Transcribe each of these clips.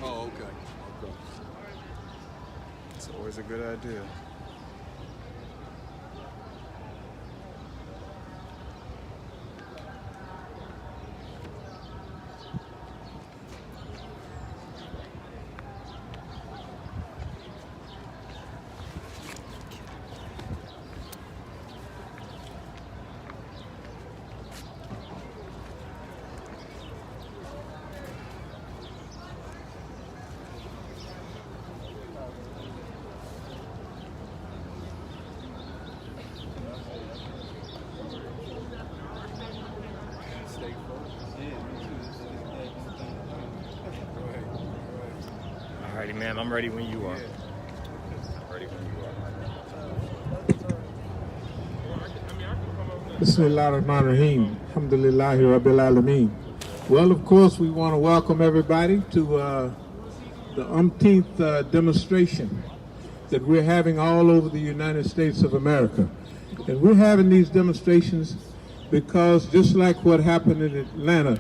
Oh, okay. It's always a good idea. Alrighty, ma'am. I'm ready when you are. Ready when you are. Bismillahirrahmanirrahim. Alhamdulillahi Rabbil Alameen. Well, of course, we want to welcome everybody to the umpteenth demonstration that we're having all over the United States of America. And we're having these demonstrations because just like what happened in Atlanta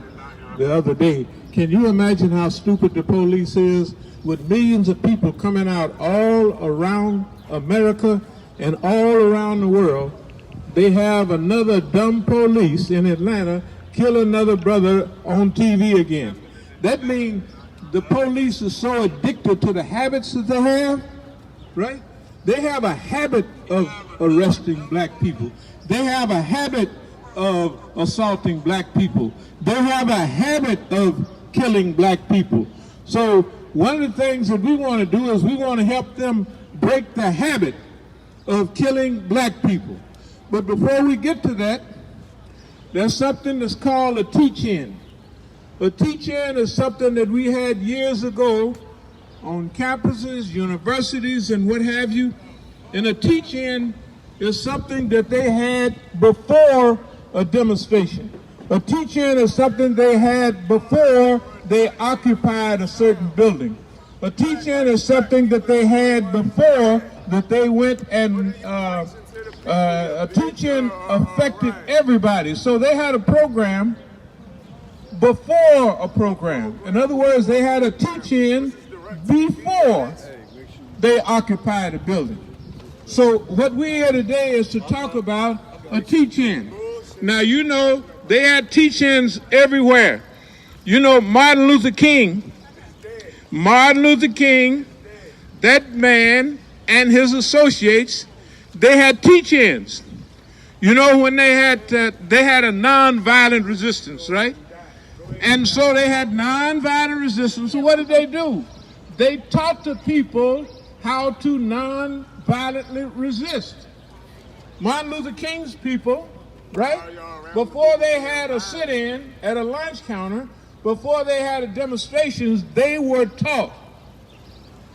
the other day, can you imagine how stupid the police is with millions of people coming out all around America and all around the world? They have another dumb police in Atlanta kill another brother on TV again. That means the police are so addicted to the habits that they have, right? They have a habit of arresting black people. They have a habit of assaulting black people. They have a habit of killing black people. So one of the things that we want to do is we want to help them break the habit of killing black people. But before we get to that, there's something that's called a teach-in. A teach-in is something that we had years ago on campuses, universities, and what have you. And a teach-in is something that they had before a demonstration. A teach-in is something they had before they occupied a certain building. A teach-in is something that they had before that they went and a teach-in affected everybody. So they had a program before a program. In other words, they had a teach-in before they occupied a building. So what we're here today is to talk about a teach-in. Now, you know, they had teach-ins everywhere. You know, Martin Luther King, that man and his associates, they had teach-ins. You know, when they had a nonviolent resistance, right? And so they had nonviolent resistance. So what did they do? They taught the people how to nonviolently resist. Martin Luther King's people, right? Before they had a sit-in at a lunch counter, before they had a demonstrations, they were taught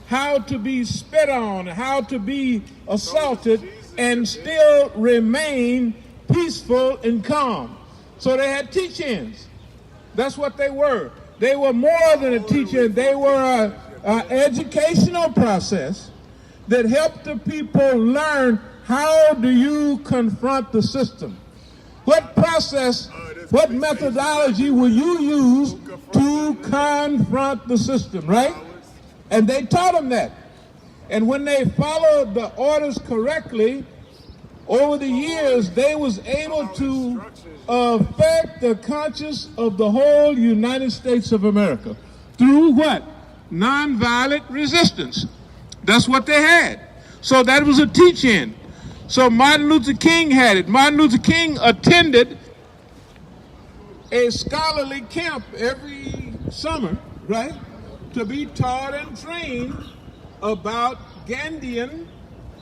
how to be spit on, how to be assaulted, and still remain peaceful and calm. So they had teach-ins. That's what they were. They were more than a teach-in. They were an educational process that helped the people learn how do you confront the system. What process, what methodology will you use to confront the system, right? And they taught them that. And when they followed the orders correctly, over the years, they was able to affect the conscience of the whole United States of America. Through what? Nonviolent resistance. That's what they had. So that was a teach-in. So Martin Luther King had it. Martin Luther King attended a scholarly camp every summer, right? To be taught and trained about Gandhian,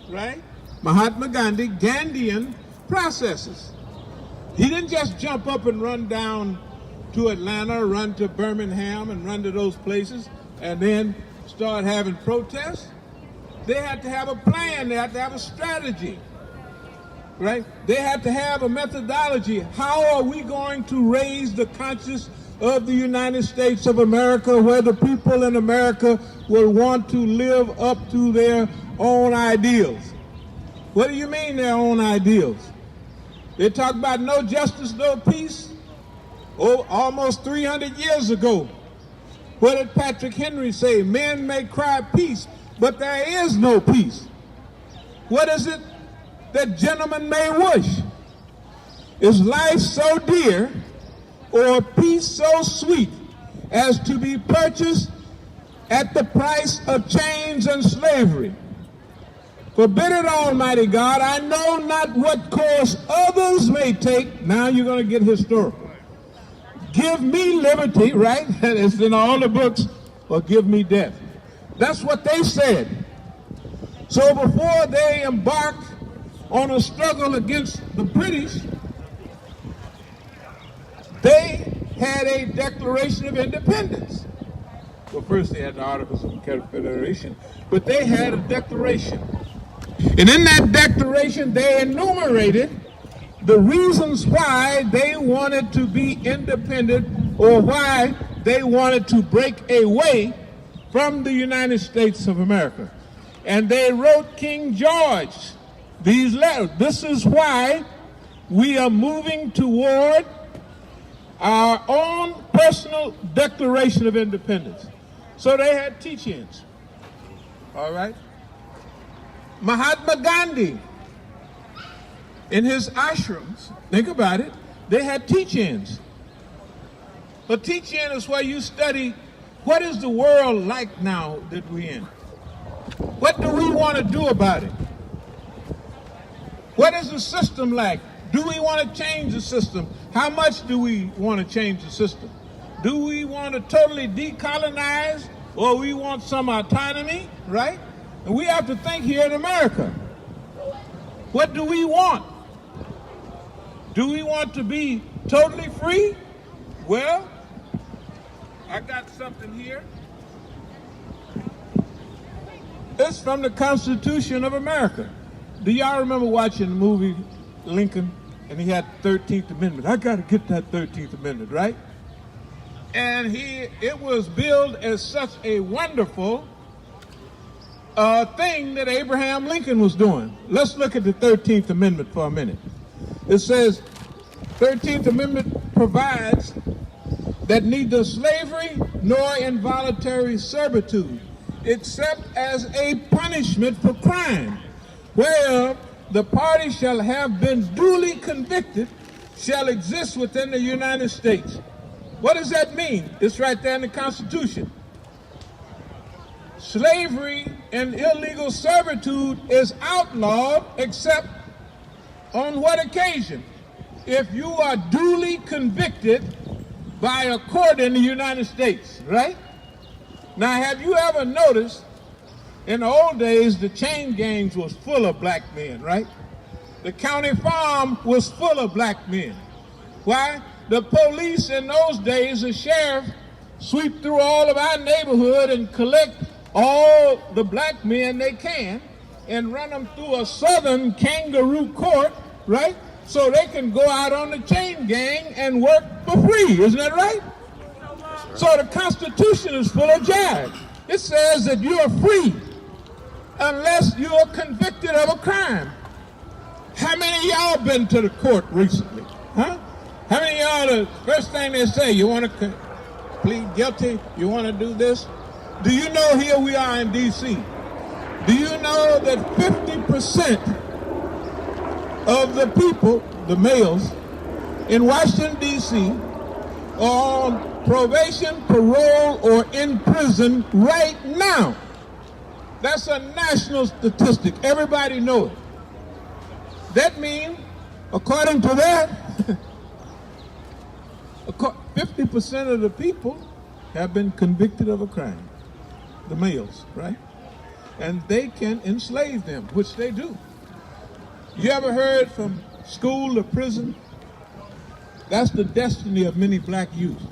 right? Mahatma Gandhi, Gandhian processes. He didn't just jump up and run down to Atlanta, run to Birmingham, and run to those places, and then start having protests. They had to have a plan. They had to have a strategy, right? They had to have a methodology. How are we going to raise the conscience of the United States of America, where the people in America will want to live up to their own ideals? What do you mean their own ideals? They talk about no justice, no peace. Oh, almost 300 years ago. What did Patrick Henry say? Men may cry peace, but there is no peace. What is it that gentlemen may wish? Is life so dear, or peace so sweet, as to be purchased at the price of chains and slavery? Forbid it, Almighty God. I know not what course others may take. Now you're going to get historical. Give me liberty, right? It's in all the books, or give me death. That's what they said. So before they embarked on a struggle against the British, they had a Declaration of Independence. Well, first they had the Articles of Confederation, but they had a declaration. And in that declaration, they enumerated the reasons why they wanted to be independent, or why they wanted to break away from the United States of America. And they wrote King George these letters. This is why we are moving toward our own personal Declaration of Independence. So they had teach-ins. All right? Mahatma Gandhi, in his ashrams, think about it, they had teach-ins. A teach-in is where you study what is the world like now that we're in. What do we want to do about it? What is the system like? Do we want to change the system? How much do we want to change the system? Do we want to totally decolonize, or we want some autonomy, right? And we have to think here in America. What do we want? Do we want to be totally free? Well, I got something here. It's from the Constitution of America. Do y'all remember watching the movie Lincoln? And he had the 13th Amendment. I got to get that 13th Amendment, right? And it was billed as such a wonderful thing that Abraham Lincoln was doing. Let's look at the 13th Amendment for a minute. It says, 13th Amendment provides that neither slavery nor involuntary servitude, except as a punishment for crime, whereof the party shall have been duly convicted, shall exist within the United States. What does that mean? It's right there in the Constitution. Slavery and illegal servitude is outlawed except on what occasion? If you are duly convicted by a court in the United States, right? Now, have you ever noticed in the old days the chain gangs was full of black men, right? The county farm was full of black men. Why? The police in those days, the sheriff, sweep through all of our neighborhood and collect all the black men they can and run them through a southern kangaroo court, right? So they can go out on the chain gang and work for free. Isn't that right? So the Constitution is full of jive. It says that you are free unless you are convicted of a crime. How many of y'all been to the court recently? Huh? How many of y'all, the first thing they say, you want to plead guilty? You want to do this? Do you know here we are in D.C.? Do you know that 50% of the people, the males, in Washington, D.C. are on probation, parole, or in prison right now? That's a national statistic. Everybody knows it. That means, according to that, 50% of the people have been convicted of a crime. The males, right? And they can enslave them, which they do. You ever heard from school to prison? That's the destiny of many black youth.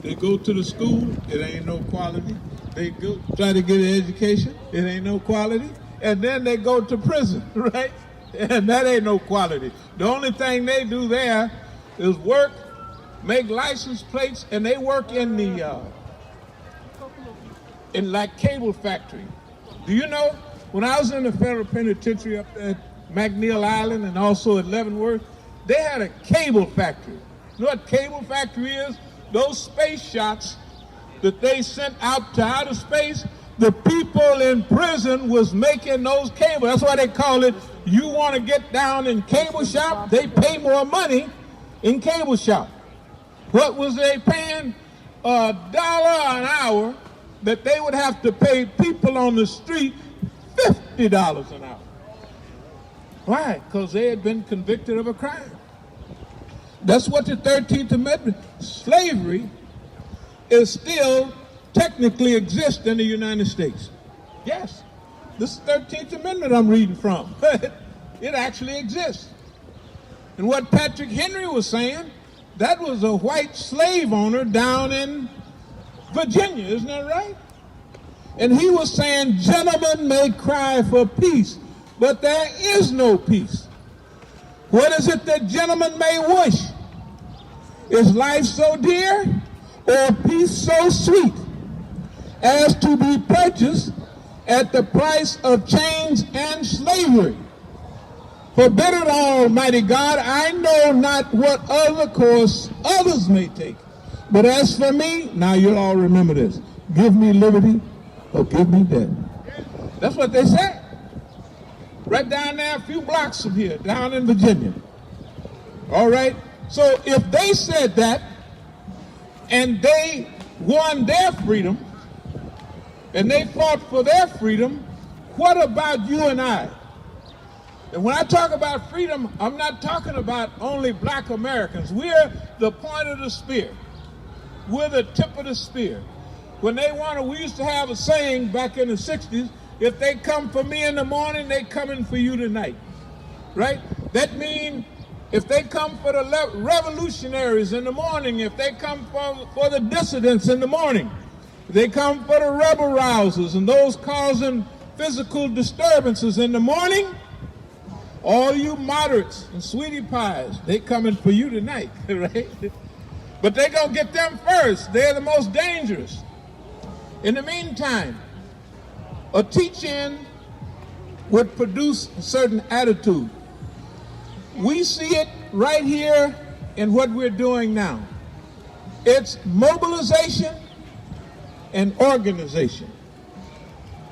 They go to the school, it ain't no quality. They go try to get an education, it ain't no quality. And then they go to prison, right? And that ain't no quality. The only thing they do there is work, make license plates, and they work in the in like cable factory. Do you know, when I was in the federal penitentiary up at McNeil Island and also at Leavenworth, they had a cable factory. You know what cable factory is? Those space shots that they sent out to outer space, the people in prison was making those cables. That's why they call it, you want to get down in cable shop, they pay more money in cable shop. What was they paying? $1 an hour that they would have to pay people on the street $50 an hour. Why? Because they had been convicted of a crime. That's what the 13th Amendment, slavery is still technically exists in the United States. Yes, this is the 13th Amendment I'm reading from. It actually exists. And what Patrick Henry was saying, that was a white slave owner down in Virginia, isn't that right? And he was saying, gentlemen may cry for peace, but there is no peace. What is it that gentlemen may wish? Is life so dear or peace so sweet as to be purchased at the price of chains and slavery? Forbid it, Almighty God, I know not what other course others may take. But as for me, now you'll all remember this, give me liberty or give me death. That's what they said. Right down there, a few blocks from here, down in Virginia. All right? So if they said that, and they won their freedom, and they fought for their freedom, what about you and I? And when I talk about freedom, I'm not talking about only black Americans. We're the point of the spear. We're the tip of the spear. When they we used to have a saying back in the 60s, if they come for me in the morning, they coming for you tonight, right? That means if they come for the revolutionaries in the morning, if they come for the dissidents in the morning, if they come for the rebel rousers and those causing physical disturbances in the morning, all you moderates and sweetie pies, they coming for you tonight, right? But they're going to get them first. They're the most dangerous. In the meantime, a teach-in would produce a certain attitude. We see it right here in what we're doing now. It's mobilization and organization,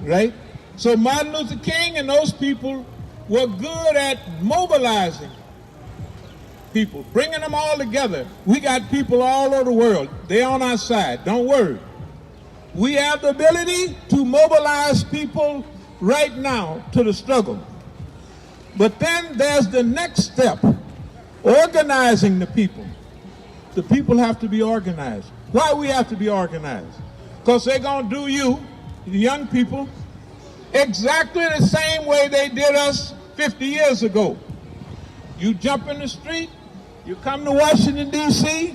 right? So Martin Luther King and those people were good at mobilizing people, bringing them all together. We got people all over the world. They're on our side. Don't worry. We have the ability to mobilize people right now to the struggle. But then there's the next step, organizing the people. The people have to be organized. Why we have to be organized? Because they're going to do you, the young people, exactly the same way they did us 50 years ago. You jump in the street, you come to Washington, D.C.,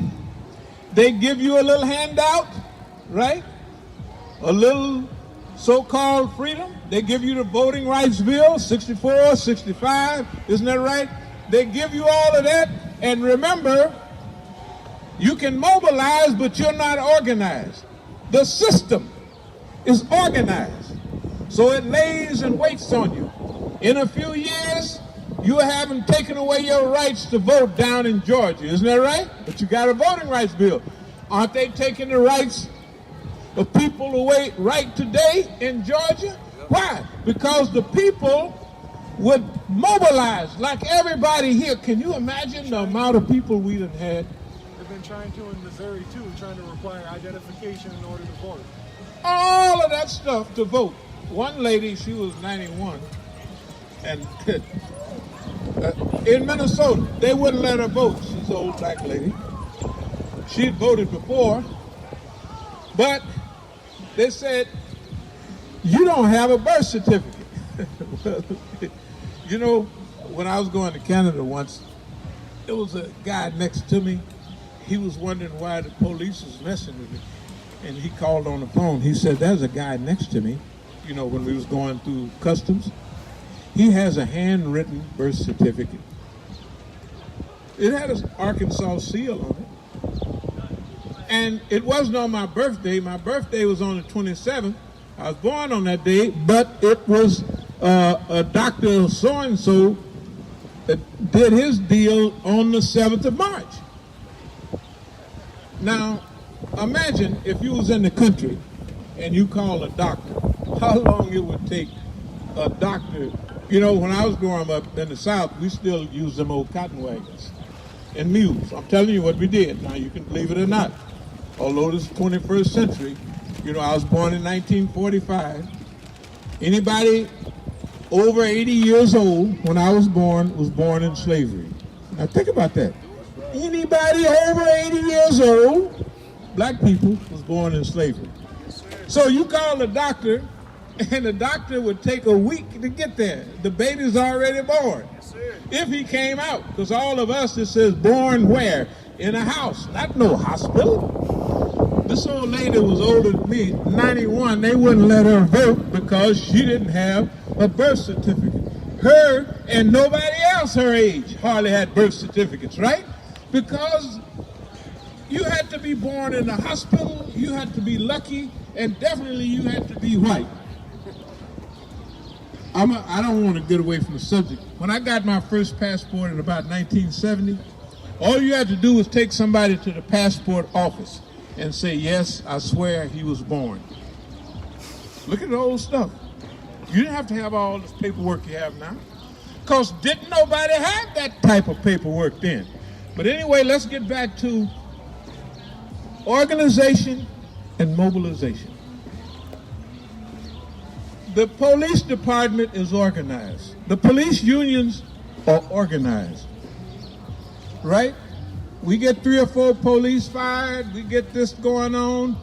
they give you a little handout, right? A little so-called freedom. They give you the voting rights bill, 64, 65, isn't that right? They give you all of that, and remember, you can mobilize, but you're not organized. The system is organized, so it lays and waits on you. In a few years, you haven't taken away your rights to vote down in Georgia, isn't that right? But you got a voting rights bill. Aren't they taking the rights of people away right today in Georgia? Why? Because the people would mobilize like everybody here. Can you imagine the amount of people we done had? They've been trying to in Missouri too, trying to require identification in order to vote. All of that stuff to vote. One lady, she was 91, and in Minnesota, they wouldn't let her vote. She's an old black lady. She'd voted before, but they said, you don't have a birth certificate. You know, when I was going to Canada once, there was a guy next to me. He was wondering why the police was messing with me. And he called on the phone. He said, there's a guy next to me, you know, when we was going through customs. He has a handwritten birth certificate. It had an Arkansas seal on it. And it wasn't on my birthday. My birthday was on the 27th. I was born on that day, but it was a Dr. So-and-so that did his deal on the 7th of March. Now, imagine if you was in the country and you call a doctor, how long it would take a doctor. You know, when I was growing up in the South, we still use them old cotton wagons and mules. I'm telling you what we did. Now, you can believe it or not. Although this is 21st century, you know, I was born in 1945. Anybody over 80 years old when I was born in slavery. Now, think about that. Anybody over 80 years old, black people, was born in slavery. So you call the doctor, and the doctor would take a week to get there. The baby's already born. If he came out, because all of us, it says born where? In a house, not no hospital. This old lady was older than me, 91. They wouldn't let her vote because she didn't have a birth certificate. Her and nobody else her age hardly had birth certificates, right? Because you had to be born in a hospital, you had to be lucky, and definitely you had to be white. I don't want to get away from the subject. When I got my first passport in about 1970, all you had to do was take somebody to the passport office and say, yes, I swear he was born. Look at the old stuff. You didn't have to have all this paperwork you have now, because didn't nobody have that type of paperwork then. But anyway, let's get back to organization and mobilization. The police department is organized. The police unions are organized, right? We get 3 or 4 police fired, we get this going on.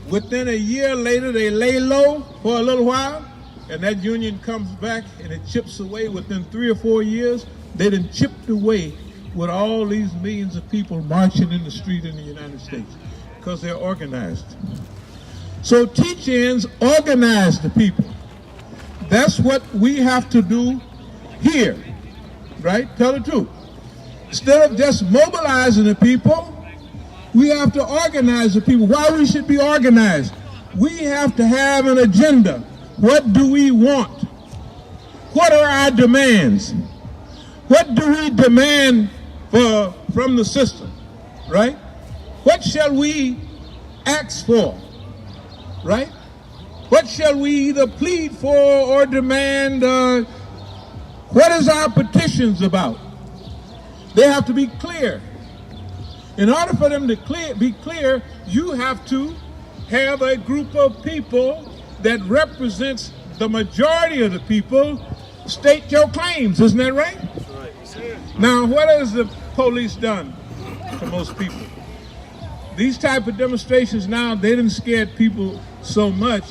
Within a year later, they lay low for a little while, and that union comes back and it chips away. Within 3 or 4 years, they done chipped away with all these millions of people marching in the street in the United States because they're organized. So teach-ins organize the people. That's what we have to do here, right? Tell the truth. Instead of just mobilizing the people, we have to organize the people. Why we should be organized? We have to have an agenda. What do we want? What are our demands? What do we demand from the system, right? What shall we ask for, right? What shall we either plead for or demand? What is our petitions about? They have to be clear. In order for them to be clear, you have to have a group of people that represents the majority of the people state your claims. Isn't that right? That's right. Now, what has the police done to most people? These type of demonstrations now, they done scared people so much,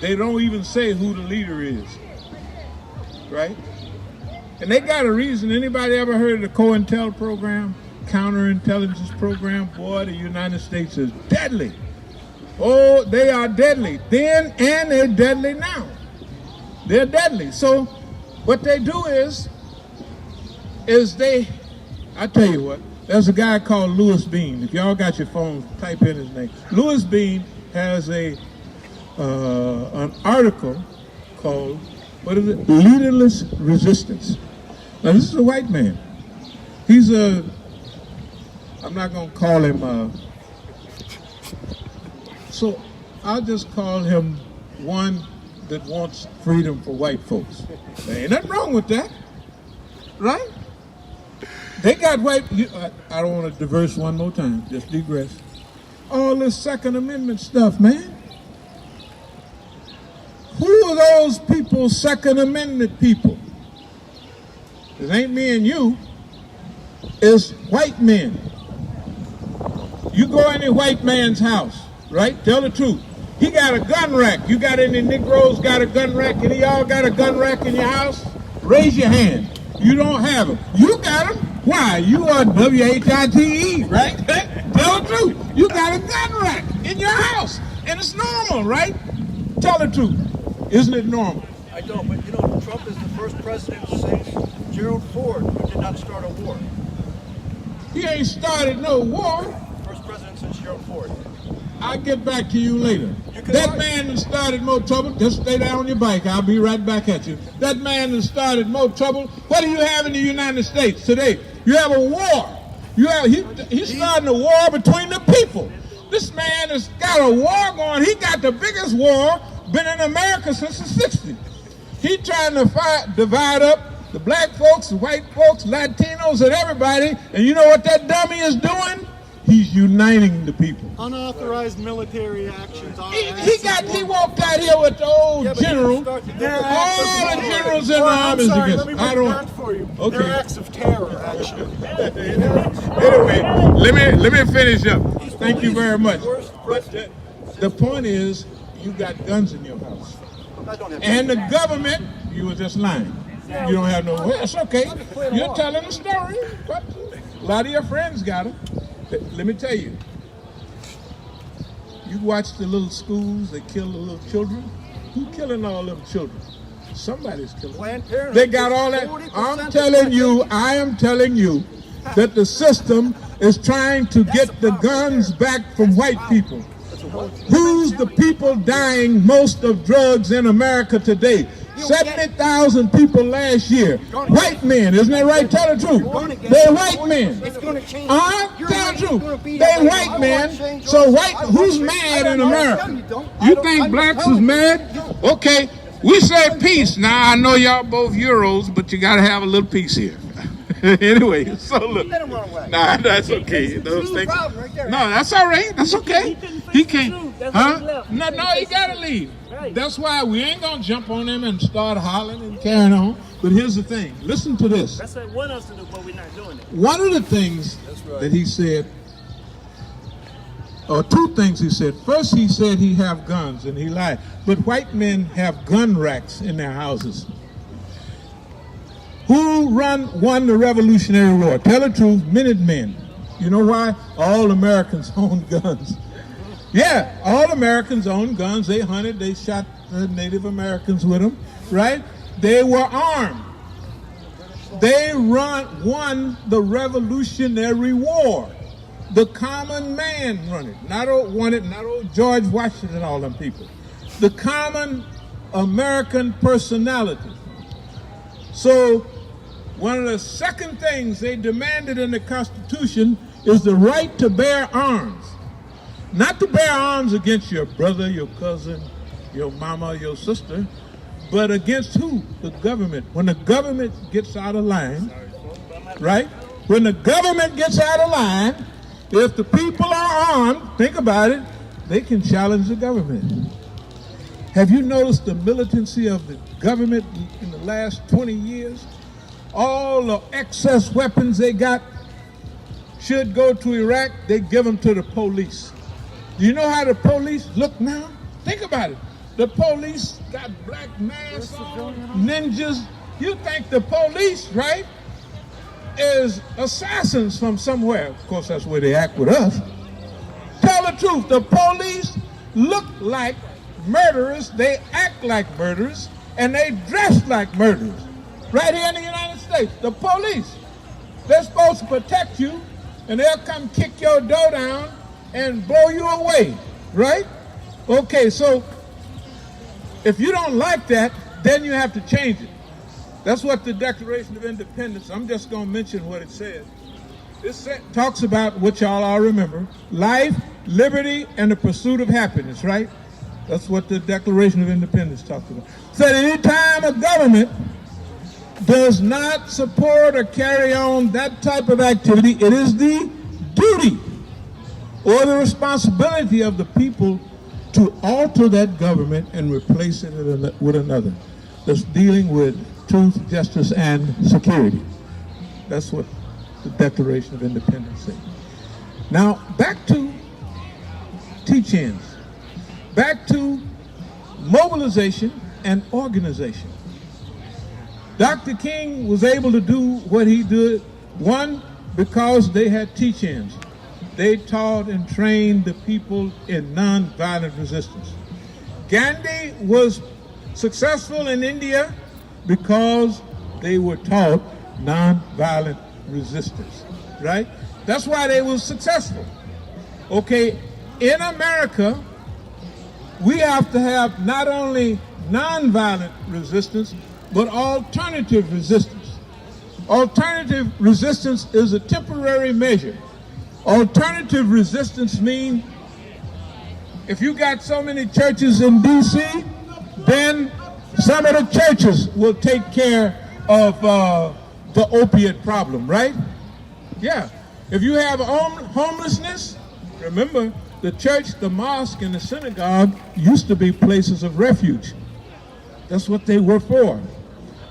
they don't even say who the leader is, right? And they got a reason. Anybody ever heard of the COINTEL program? Counterintelligence program? Boy, the United States is deadly. Oh, they are deadly then, and they're deadly now. They're deadly. So what they do is I tell you what, there's a guy called Louis Bean. If y'all got your phones, type in his name. Louis Bean has an article called, what is it? Leaderless Resistance. Now, this is a white man. He's I'm not going to call him, so I'll just call him one that wants freedom for white folks. There ain't nothing wrong with that, right? They got white, I don't want to diverse one more time, just digress. All this Second Amendment stuff, man. Who are those people, Second Amendment people? It ain't me and you, it's white men. You go in a white man's house, right? Tell the truth. He got a gun rack. You got any Negroes got a gun rack, and y'all got a gun rack in your house? Raise your hand. You don't have them. You got them. Why? You are WHITE, right? Tell the truth. You got a gun rack in your house, and it's normal, right? Tell the truth. Isn't it normal? I don't, but you know, Trump is the first president since Gerald Ford who did not start a war. He ain't started no war. First president since Gerald Ford. I'll get back to you later. That man that started more trouble, just stay down on your bike. I'll be right back at you. That man that started more trouble, what do you have in the United States today? You have a war He's starting a war between the people. This man has got a war going. He got the biggest war been in America since the 60s. He trying to divide up the black folks, the white folks, Latinos, and everybody. And you know what that dummy is doing? He's uniting the people. Unauthorized military actions. He walked out here with the old general. All the generals in the armies against him. I don't. For you. Okay. They're acts of terror, actually. Anyway, let me finish up. Thank you very much. But the point is, you got guns in your house, and the government. You were just lying. You don't have no. Well, it's okay. You're telling a story, but a lot of your friends got them. Let me tell you. You watch the little schools that kill the little children. Who's killing all them children? Somebody's killing them. They got all that. I am telling you that the system is trying to get the guns back from white people. Who's the people dying most of drugs in America today? 70,000 people last year. White men, isn't that right? Tell the truth. They're white men. Tell the truth. They're white men. So who's mad in America? You think blacks is mad? Okay, we say peace. Now I know y'all both Euros, but you gotta have a little peace here. Anyway, so look. Nah, that's okay. Those things. No, that's all right. That's okay. He can't. Huh? No, he gotta leave. That's why we ain't gonna jump on him and start hollering and carrying on. But here's the thing. Listen to this. That's what they want us to do, but we're not doing it. One of the things that he said, or two things he said. First, he said he have guns, and he lied. But white men have gun racks in their houses. Who won the Revolutionary War? Tell the truth, Minutemen. You know why? All Americans own guns. Yeah, all Americans own guns. They hunted, they shot Native Americans with them, right? They were armed. They won the Revolutionary War. The common man won it. Not old George Washington and all them people. The common American personality. So one of the second things they demanded in the Constitution is the right to bear arms. Not to bear arms against your brother, your cousin, your mama, your sister, but against who? The government. When the government gets out of line, right? When the government gets out of line, if the people are armed, think about it, they can challenge the government. Have you noticed the militancy of the government in the last 20 years? All the excess weapons they got should go to Iraq, they give them to the police. Do you know how the police look now? Think about it. The police got black masks on, ninjas. You think the police, right, is assassins from somewhere. Of course, that's where they act with us. Tell the truth, the police look like murderers, they act like murderers, and they dress like murderers. Right here in the United States, the police, they're supposed to protect you, and they'll come kick your door down and blow you away, right? Okay, so if you don't like that, then you have to change it. That's what the Declaration of Independence, I'm just going to mention what it says. It talks about what y'all all remember, life, liberty, and the pursuit of happiness, right? That's what the Declaration of Independence talks about. So any time a government does not support or carry on that type of activity, it is the duty or the responsibility of the people to alter that government and replace it with another that's dealing with truth, justice, and security. That's what the Declaration of Independence says. Now, back to teach-ins. Back to mobilization and organization. Dr. King was able to do what he did, one, because they had teach-ins. They taught and trained the people in nonviolent resistance. Gandhi was successful in India because they were taught nonviolent resistance, right? That's why they were successful. Okay, in America, we have to have not only nonviolent resistance, but alternative resistance. Alternative resistance is a temporary measure. Alternative resistance means if you got so many churches in D.C., then some of the churches will take care of the opiate problem, right? Yeah. If you have homelessness, remember the church, the mosque, and the synagogue used to be places of refuge. That's what they were for.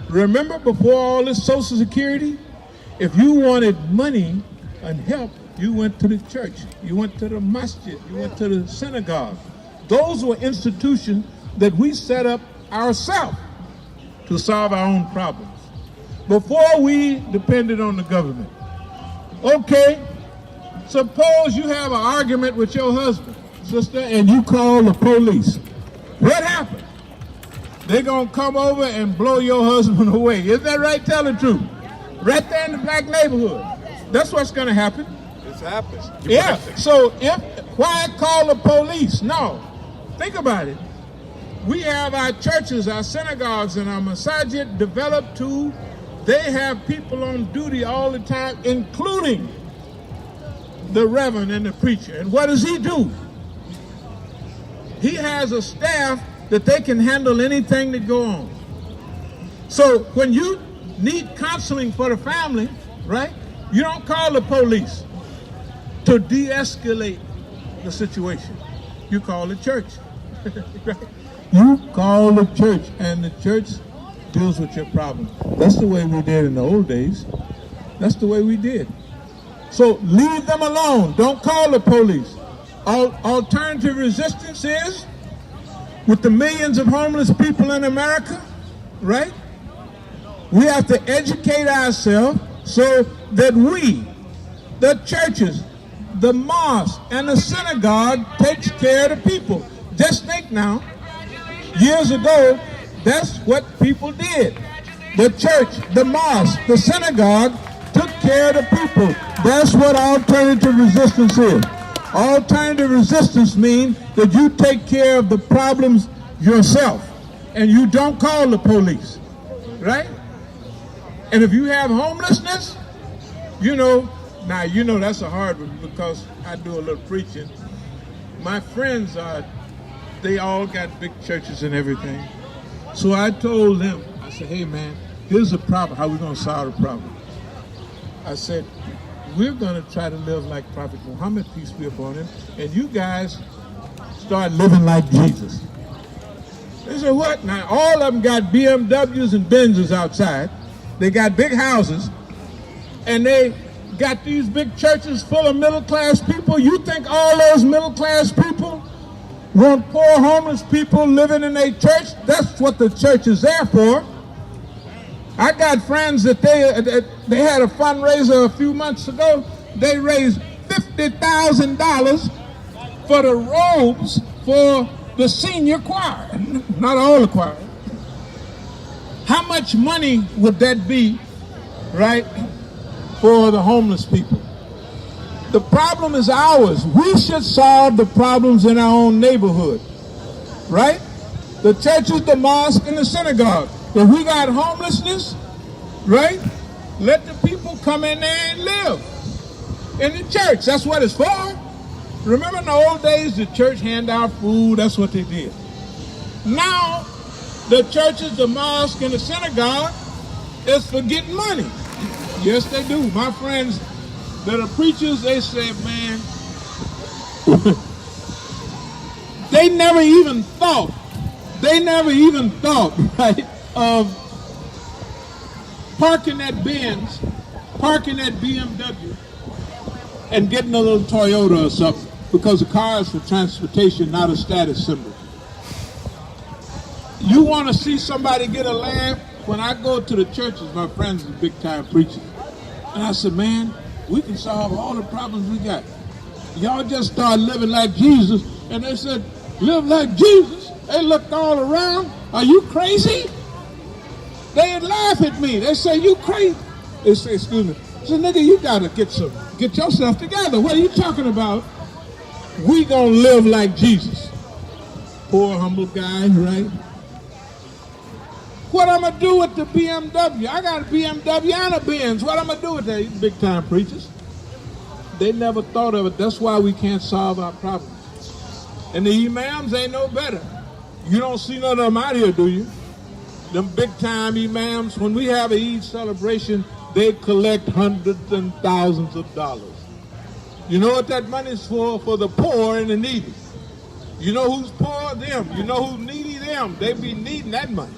Remember before all this Social Security, if you wanted money and help, you went to the church, you went to the masjid, you went to the synagogue. Those were institutions that we set up ourselves to solve our own problems before we depended on the government. Okay, suppose you have an argument with your husband, sister, and you call the police. What happened? They're going to come over and blow your husband away. Is that right? Tell the truth. Right there in the black neighborhood. That's what's going to happen. It's happened. Yeah, so why call the police? No. Think about it. We have our churches, our synagogues, and our masajid developed to, they have people on duty all the time, including the reverend and the preacher. And what does he do? He has a staff that they can handle anything that go on. So when you need counseling for the family, right, you don't call the police to de-escalate the situation. You call the church. Right? You call the church, and the church deals with your problem. That's the way we did in the old days. That's the way we did. So leave them alone. Don't call the police. Alternative resistance is, with the millions of homeless people in America, right? We have to educate ourselves so that we, the churches, the mosque, and the synagogue takes care of the people. Just think now, years ago, that's what people did. The church, the mosque, the synagogue took care of the people. That's what alternative resistance is. Alternative resistance means that you take care of the problems yourself and you don't call the police, right? And if you have homelessness, now that's a hard one because I do a little preaching. My friends they all got big churches and everything. So I told them, I said, hey man, here's the problem, how we gonna solve the problem. I said, we're going to try to live like Prophet Muhammad, peace be upon him, and you guys start living like Jesus. They said, what? Now, all of them got BMWs and Benzes outside. They got big houses, and they got these big churches full of middle-class people. You think all those middle-class people want poor homeless people living in a church? That's what the church is there for. I got friends that they had a fundraiser a few months ago. They raised $50,000 for the robes for the senior choir, not all the choir. How much money would that be, right, for the homeless people? The problem is ours. We should solve the problems in our own neighborhood, right? The churches, the mosque, and the synagogue. If we got homelessness, right, let the people come in there and live in the church. That's what it's for. Remember in the old days, the church handed out food. That's what they did. Now, the churches, the mosque, and the synagogue is for getting money. Yes, they do. My friends that are preachers, they said, man, they never even thought, right, of parking that Benz, parking that BMW, and getting a little Toyota or something, because the car is for transportation, not a status symbol. You want to see somebody get a laugh? When I go to the churches, my friends are big-time preachers, and I said, man, we can solve all the problems we got. Y'all just start living like Jesus. And they said, live like Jesus? They looked all around. Are you crazy? They'd laugh at me. They say, you crazy? They say, excuse me. I said, nigga, you gotta get yourself together. What are you talking about? We gonna live like Jesus. Poor, humble guy, right? What I'm gonna do with the BMW? I got a BMW and a Benz. What I'm gonna do with that? These big time preachers. They never thought of it. That's why we can't solve our problems. And the imams ain't no better. You don't see none of them out here, do you? Them big time imams, when we have a Eid celebration, they collect hundreds and thousands of dollars. You know what that money is for? For the poor and the needy. You know who's poor? Them. You know who's needy? Them. They be needing that money.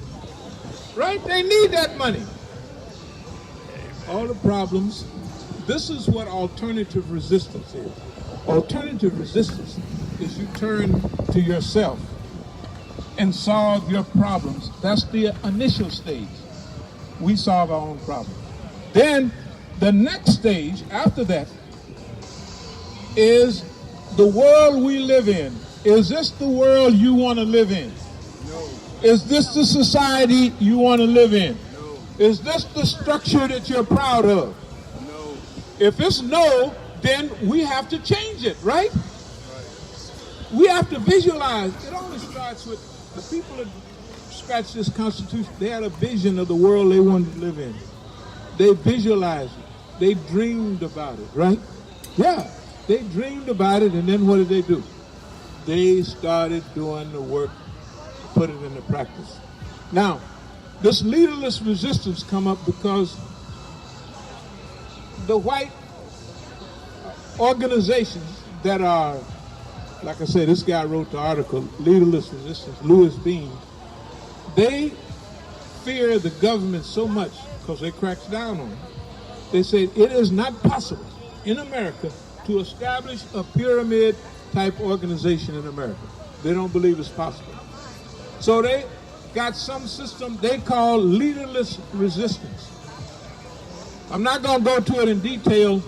Right? They need that money. All the problems. This is what alternative resistance is. Alternative resistance is you turn to yourself and solve your problems. That's the initial stage. We solve our own problems. Then the next stage after that is the world we live in. Is this the world you want to live in? No. Is this the society you want to live in? No. Is this the structure that you're proud of? No. If it's no, then we have to change it, right? We have to visualize. It only starts with the people that scratched this Constitution. They had a vision of the world they wanted to live in. They visualized it. They dreamed about it, right? Yeah, they dreamed about it, and then what did they do? They started doing the work to put it into practice. Now, this leaderless resistance come up because the white organizations that are, like I said, this guy wrote the article, Leaderless Resistance, Louis Bean, they fear the government so much because they cracks down on it. They said it is not possible in America to establish a pyramid type organization in America. They don't believe it's possible. So they got some system they call leaderless resistance. I'm not going to go to it in detail,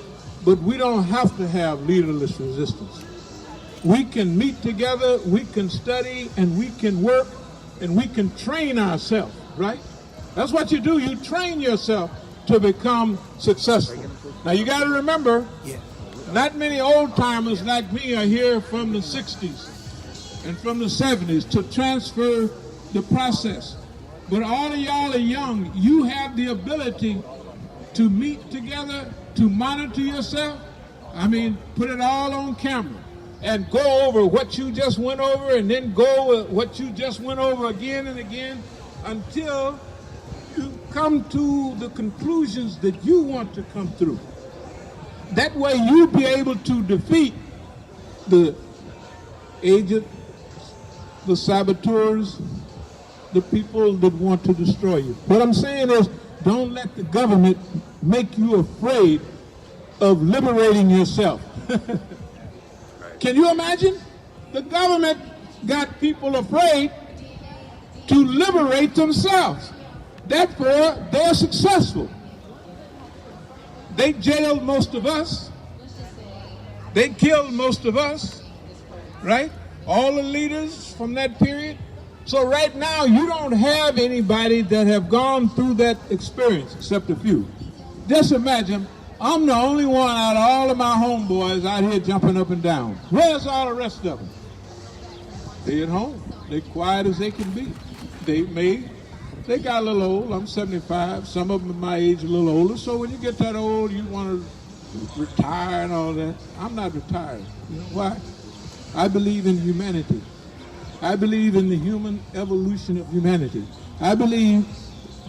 but we don't have to have leaderless resistance. We can meet together, we can study, and we can work, and we can train ourselves, right? That's what you do. You train yourself to become successful. Now you got to remember, not many old timers like me are here from the 60s and from the 70s to transfer the process. But all of y'all are young. You have the ability to meet together, to monitor yourself. I mean, put it all on camera and go over what you just went over and then go what you just went over again and again until you come to the conclusions that you want to come through. That way you'll be able to defeat the agents, the saboteurs, the people that want to destroy you. What I'm saying is, don't let the government make you afraid of liberating yourself. Can you imagine? The government got people afraid to liberate themselves. Therefore, they're successful. They jailed most of us. They killed most of us, right? All the leaders from that period. So right now, you don't have anybody that have gone through that experience, except a few. Just imagine, I'm the only one out of all of my homeboys out here jumping up and down. Where's all the rest of them? They at home. They quiet as they can be. They got a little old. I'm 75. Some of them are my age, a little older. So when you get that old, you want to retire and all that. I'm not retired. You know why? I believe in humanity. I believe in the human evolution of humanity. I believe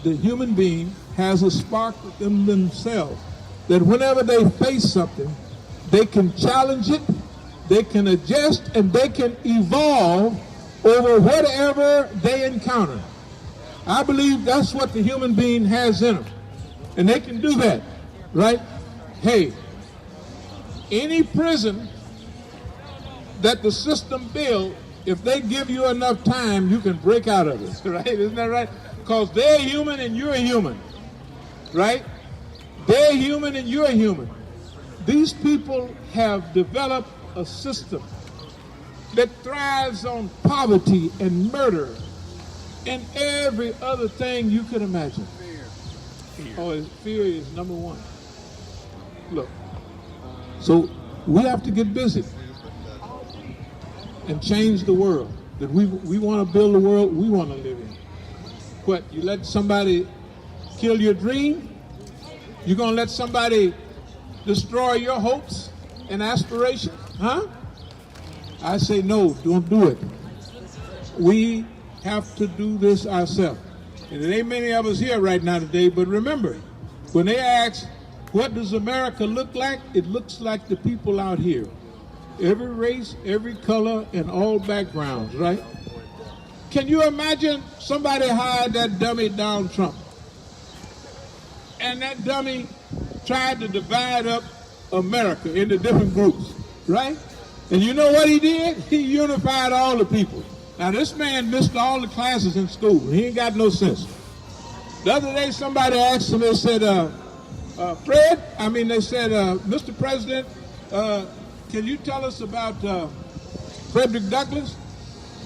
the human being has a spark within themselves that whenever they face something, they can challenge it, they can adjust, and they can evolve over whatever they encounter. I believe that's what the human being has in them. And they can do that, right? Hey, any prison that the system builds, if they give you enough time, you can break out of it, right? Isn't that right? Because they're human and you're human, right? They're human and you're human. These people have developed a system that thrives on poverty and murder and every other thing you could imagine. Fear. Fear is number one. Look, so we have to get busy and change the world. That we want to build the world we want to live in. What, you let somebody kill your dream? You gonna let somebody destroy your hopes and aspirations? Huh? I say no, don't do it. We have to do this ourselves. And there ain't many of us here right now today, but remember, when they ask, what does America look like? It looks like the people out here. Every race, every color, and all backgrounds, right? Can you imagine somebody hired that dummy Donald Trump? And that dummy tried to divide up America into different groups, right? And you know what he did? He unified all the people. Now this man missed all the classes in school. He ain't got no sense. The other day somebody asked him, they said, Mr. President, can you tell us about Frederick Douglass?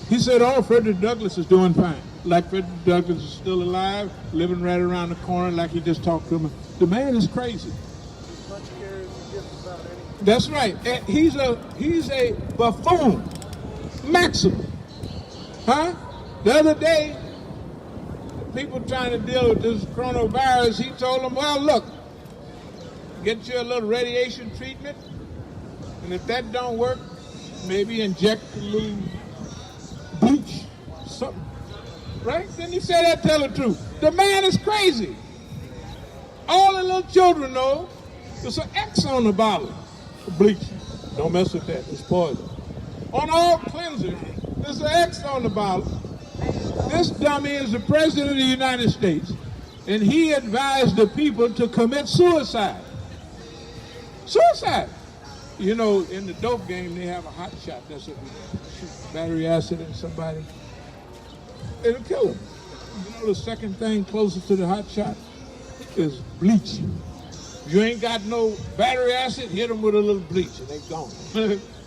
He said, oh, Frederick Douglass is doing fine. Like Frederick Douglass is still alive, living right around the corner like he just talked to him. The man is crazy. That's right. He's a buffoon. Maximum. Huh? The other day, people trying to deal with this coronavirus, he told them, well, look, get you a little radiation treatment, and if that don't work, maybe inject a little bleach, something. Right? Then he said that, tell the truth. The man is crazy. All the little children know there's an X on the bottle of bleach. Don't mess with that, it's poison. On all cleansers, there's an X on the bottle. This dummy is the President of the United States, and he advised the people to commit suicide. Suicide! You know, in the dope game, they have a hot shot. That's if you shoot battery acid in somebody, it'll kill them. You know, the second thing closest to the hot shot is bleach. If you ain't got no battery acid, hit them with a little bleach and they gone.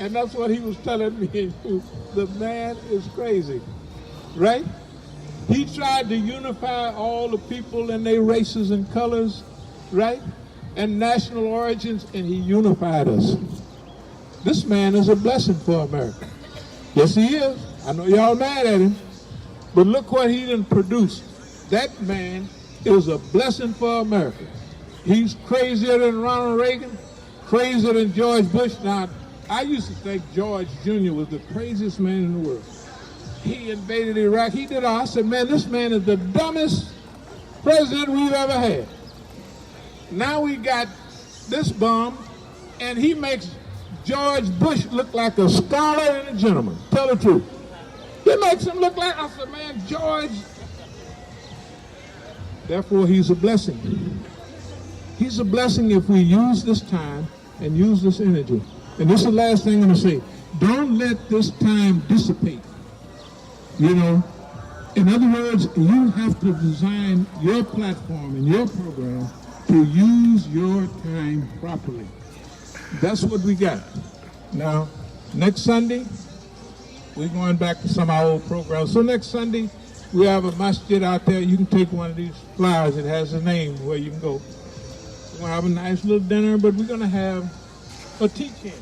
And that's what he was telling me. The man is crazy, right? He tried to unify all the people and their races and colors, right? And national origins, and he unified us. This man is a blessing for America. Yes, he is. I know y'all mad at him, but look what he done produced. That man is a blessing for America. He's crazier than Ronald Reagan, crazier than George Bush. Now, I used to think George Jr. was the craziest man in the world. He invaded Iraq. He did all. I said, man, this man is the dumbest president we've ever had. Now we got this bum, and he makes George Bush look like a scholar and a gentleman. Tell the truth. He makes him look like, I said, man, George. Therefore, he's a blessing. He's a blessing if we use this time and use this energy. And this is the last thing I'm going to say. Don't let this time dissipate. You know, in other words, you have to design your platform and your program to use your time properly. That's what we got. Now, next Sunday, we're going back to some of our old programs. So next Sunday, we have a masjid out there. You can take one of these flyers. It has a name where you can go. We're going to have a nice little dinner, but we're going to have a teach-in.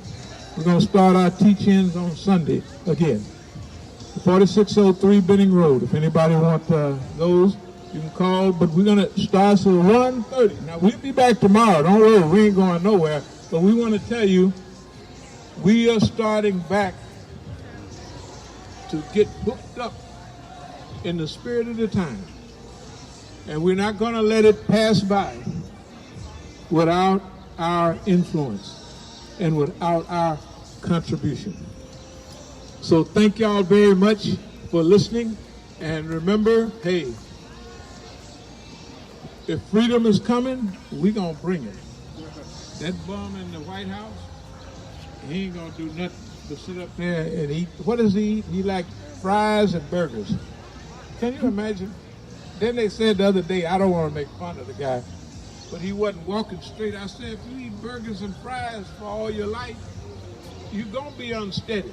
We're going to start our teach-ins on Sunday again. 4603 Benning Road. If anybody wants those, you can call. But we're going to start at 1:30. Now, we'll be back tomorrow. Don't worry, we ain't going nowhere. But we want to tell you, we are starting back to get hooked up in the spirit of the time. And we're not going to let it pass by without our influence and without our contribution. So thank y'all very much for listening. And remember, hey, if freedom is coming, we're going to bring it. That bum in the White House, he ain't going to do nothing but sit up there and eat. What does he eat? He like fries and burgers. Can you imagine? Then they said the other day, I don't want to make fun of the guy, but he wasn't walking straight. I said, if you eat burgers and fries for all your life, you're going to be unsteady,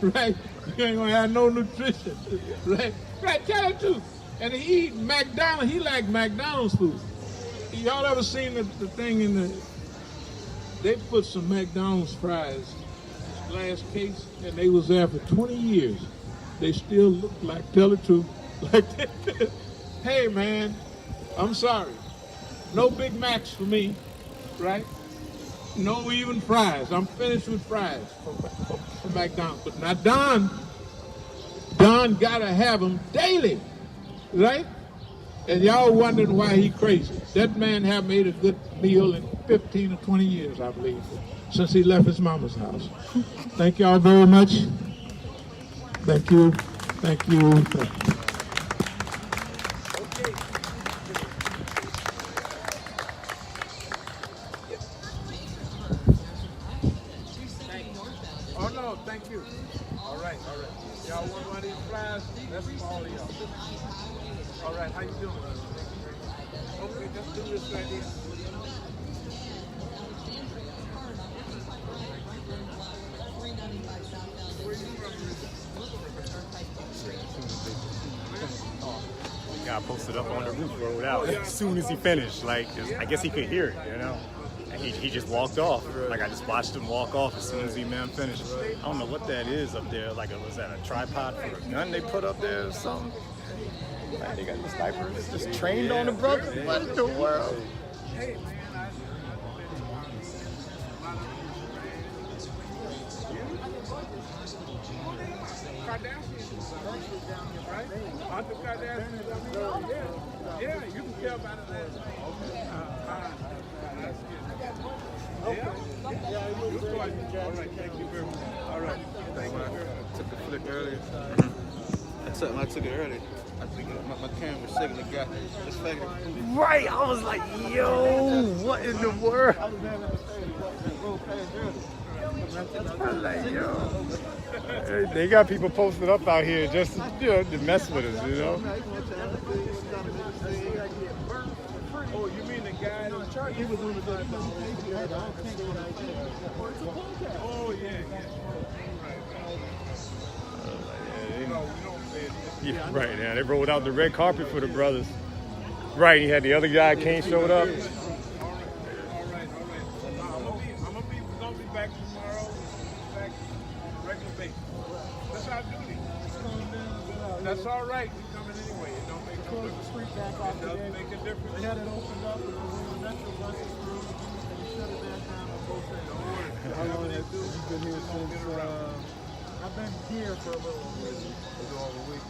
right? You ain't going to have no nutrition, right? Right, tell the truth. And he eat McDonald's. He like McDonald's food. Y'all ever seen the thing in the, they put some McDonald's fries in this glass case, and they was there for 20 years. They still look like, tell the truth, like that. hey man, I'm sorry. No Big Macs for me, right? No even fries. I'm finished with fries from McDonald's. But now Don gotta have them daily, right? And y'all wondering why he crazy. That man haven't made a good meal in 15 or 20 years, I believe, since he left his mama's house. Thank y'all very much. Thank you. Thank you. Thank you. Oh no, thank you. All right. Y'all want one of these fries? That's for all of y'all. All right, how you doing? Okay, just do this right here. Got posted up on the roof, rolled out as soon as he finished. Like, I guess he could hear it, you know? And he just walked off. Like, I just watched him walk off as soon as he finished. I don't know what that is up there. Like, was that a tripod for a gun they put up there or something? Like, they got the snipers just trained on the brother. What in the world? Hey, man, Kardashians down here, right? Aren't the Kardashians down here? Yeah, you can tell by the last name. That's good. Yeah, it looks good. All right, thank you very much. All right, thank you very much. I took a flick earlier. I took it earlier. I think my camera was shaking the guy. Just faking it. Right, I was like, yo, what in the world? I was having a roll past earlier. I was like, yo. They got people posted up out here just to mess with us, you know? Oh, you mean the guy in the church? He was on the Oh, yeah. Yeah, right now they rolled out the red carpet for the brothers. Right, he had the other guy Kane showed up. All right. I'm gonna be back tomorrow. Back on a regular basis. That's our duty. That's all right. We coming anyway. It don't make no difference. It doesn't make a difference. They had it opened up and the metro buses through and they shut it back down on both ends. Don't worry. How long have you been here since? I've been here for a little over a week.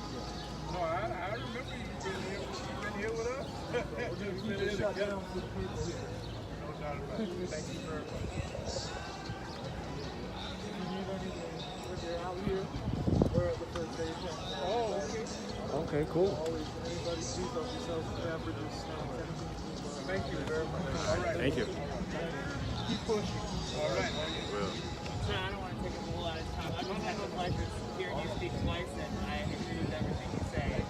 No, I remember you've been here. You've been here with us. You've been here Shut together. down for the people here. No doubt about it. Thank you very much. If you need anything, when you're out here, we're at the first aid center. Oh, okay. Okay, cool. Always, anybody please help yourself with beverages, snacks, anything. Thank you very much. All right. Thank you. Keep pushing. All right. Sir, I don't want to take up a whole lot of time. I've just had the pleasure of hearing you speak twice, and I agree with everything you say.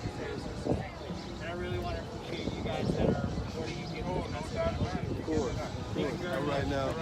And I really want to appreciate you guys that are recording and giving us a message. Of course. All right now.